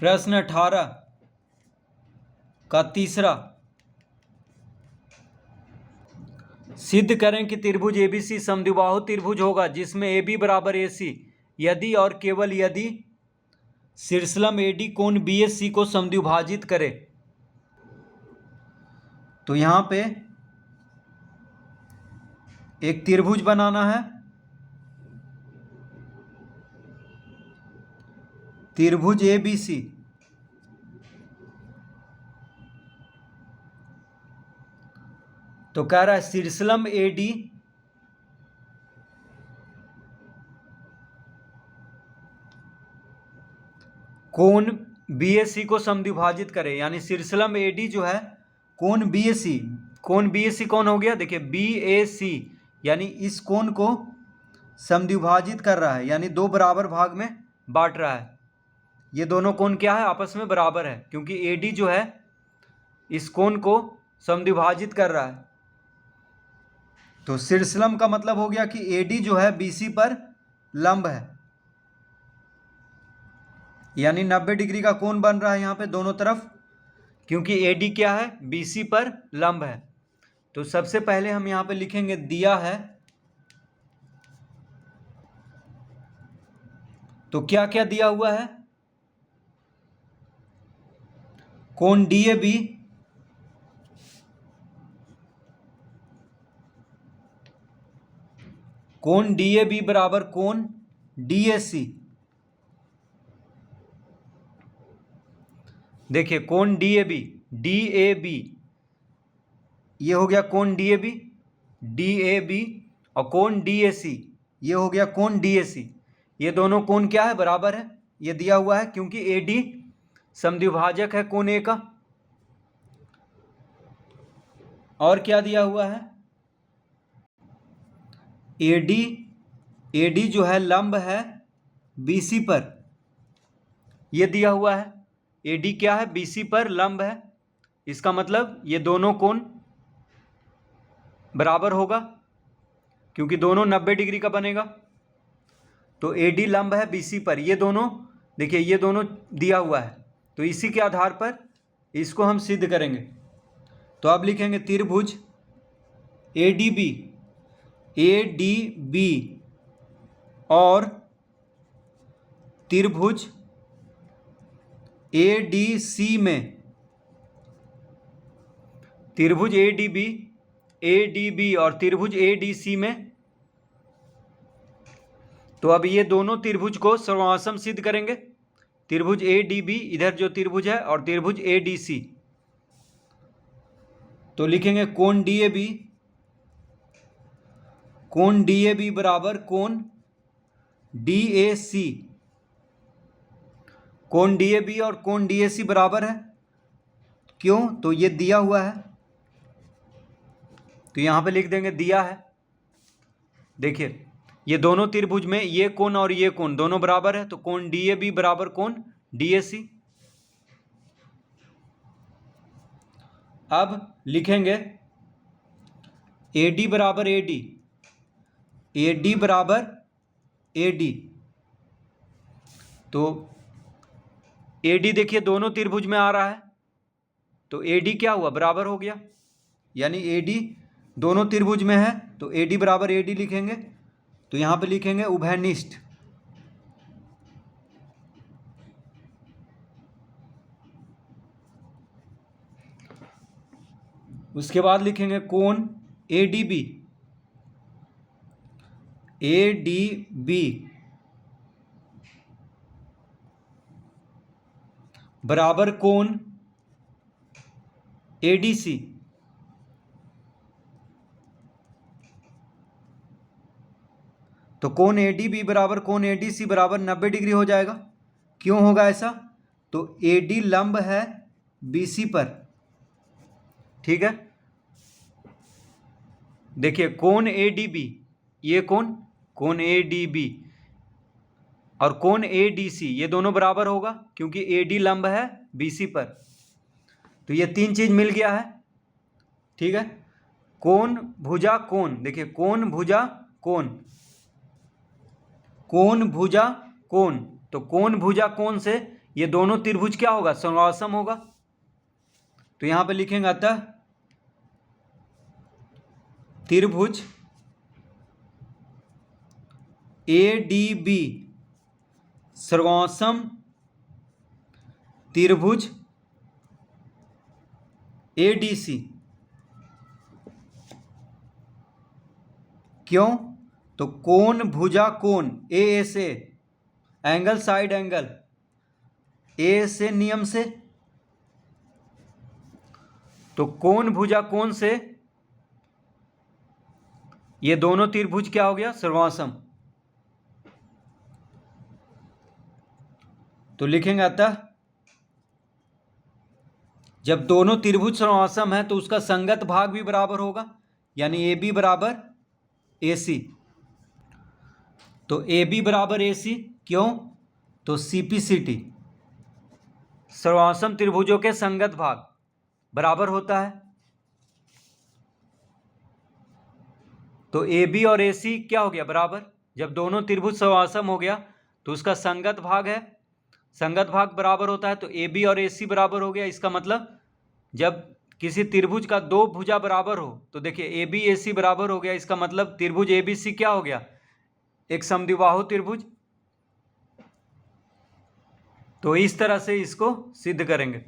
प्रश्न 18 का तीसरा, सिद्ध करें कि त्रिभुज एबीसी समद्विबाहु त्रिभुज होगा जिसमें AB बराबर AC यदि और केवल यदि शीर्षलंब AD कोण BAC को समद्विभाजित करे। तो यहां पे एक त्रिभुज बनाना है, त्रिभुज ABC तो कह रहा है शीर्षलंब AD कोण BAC को समद्विभाजित करे, यानी शीर्षलंब AD जो है कोण BAC, कोण BAC कौन हो गया, देखिए BAC यानी इस कोण को समद्विभाजित कर रहा है, यानी दो बराबर भाग में बांट रहा है। ये दोनों कोण क्या है, आपस में बराबर है, क्योंकि AD जो है इस कोण को समद्विभाजित कर रहा है। तो शीर्षलंब का मतलब हो गया कि AD जो है BC पर लंब है, यानी 90 डिग्री का कोण बन रहा है यहाँ पे दोनों तरफ, क्योंकि AD क्या है, BC पर लंब है। तो सबसे पहले हम यहाँ पे लिखेंगे दिया है, तो क्या क्या दिया हुआ है, कोण DAB कोण DAB बराबर कोण DAC। देखिए कोण DAB ये हो गया कोण DAB और कोण DAC ये हो गया कोण DAC। ये दोनों कोण क्या है, बराबर है, ये दिया हुआ है क्योंकि AD समद्विभाजक है कोण A का। और क्या दिया हुआ है, AD जो है लंब है BC पर, ये दिया हुआ है, AD क्या है, BC पर लंब है, इसका मतलब ये दोनों कोण बराबर होगा क्योंकि दोनों 90 डिग्री का बनेगा। तो AD लंब है BC पर, ये दोनों देखिए ये दोनों दिया हुआ है, तो इसी के आधार पर इसको हम सिद्ध करेंगे। तो अब लिखेंगे त्रिभुज ADB और त्रिभुज ADC में, त्रिभुज ADB और त्रिभुज ADC में, तो अब ये दोनों त्रिभुज को सर्वासम सिद्ध करेंगे। त्रिभुज ADB इधर जो त्रिभुज है और त्रिभुज ADC, तो लिखेंगे कोण DAB बराबर कोण DAC। कोण DAB और कोण DAC बराबर है, क्यों, तो ये दिया हुआ है, तो यहां पे लिख देंगे दिया है। देखिए ये दोनों त्रिभुज में ये कोण और ये कोण दोनों बराबर है, तो कोण DAB बराबर कोण DAC। अब लिखेंगे AD बराबर AD बराबर AD, तो AD देखिए दोनों त्रिभुज में आ रहा है, तो AD क्या हुआ, बराबर हो गया, यानी AD दोनों त्रिभुज में है तो AD बराबर AD लिखेंगे। तो यहां पे लिखेंगे उभयनिष्ठ, उसके बाद लिखेंगे कोण ADB बराबर कोण ADC। तो कोण ADB बराबर कोण ADC बराबर 90 डिग्री हो जाएगा। क्यों होगा ऐसा, तो AD लंब है BC पर, ठीक है। देखिए कोण ADB, ये कोण ADB और कोण ADC ये दोनों बराबर होगा क्योंकि AD लंब है BC पर, तो ये तीन चीज मिल गया है, ठीक है। कोण भुजा कोण, देखिए कोण भुजा कोण, कोण भुजा कोण, तो कोण भुजा कोण से ये दोनों त्रिभुज क्या होगा, समसम होगा। तो यहां पे लिखेंगे अतः त्रिभुज ADB सर्वसम त्रिभुज ADC। क्यों, तो कोण भुजा कोण ASA, angle side angle ASA नियम से, तो कोण भुजा कोण से ये दोनों त्रिभुज क्या हो गया, सर्वसम। तो लिखेंगे अतः जब दोनों त्रिभुज समसम है तो उसका संगत भाग भी बराबर होगा, यानी AB बराबर AC। तो AB बराबर AC क्यों, तो CPCT समसम त्रिभुजों के संगत भाग बराबर होता है। तो AB और AC क्या हो गया, बराबर। जब दोनों त्रिभुज समसम हो गया तो उसका संगत भाग है, संगत भाग बराबर होता है, तो AB और AC बराबर हो गया। इसका मतलब जब किसी त्रिभुज का दो भुजा बराबर हो तो देखिए AB AC बराबर हो गया, इसका मतलब त्रिभुज ABC क्या हो गया, एक समद्विबाहु त्रिभुज। तो इस तरह से इसको सिद्ध करेंगे।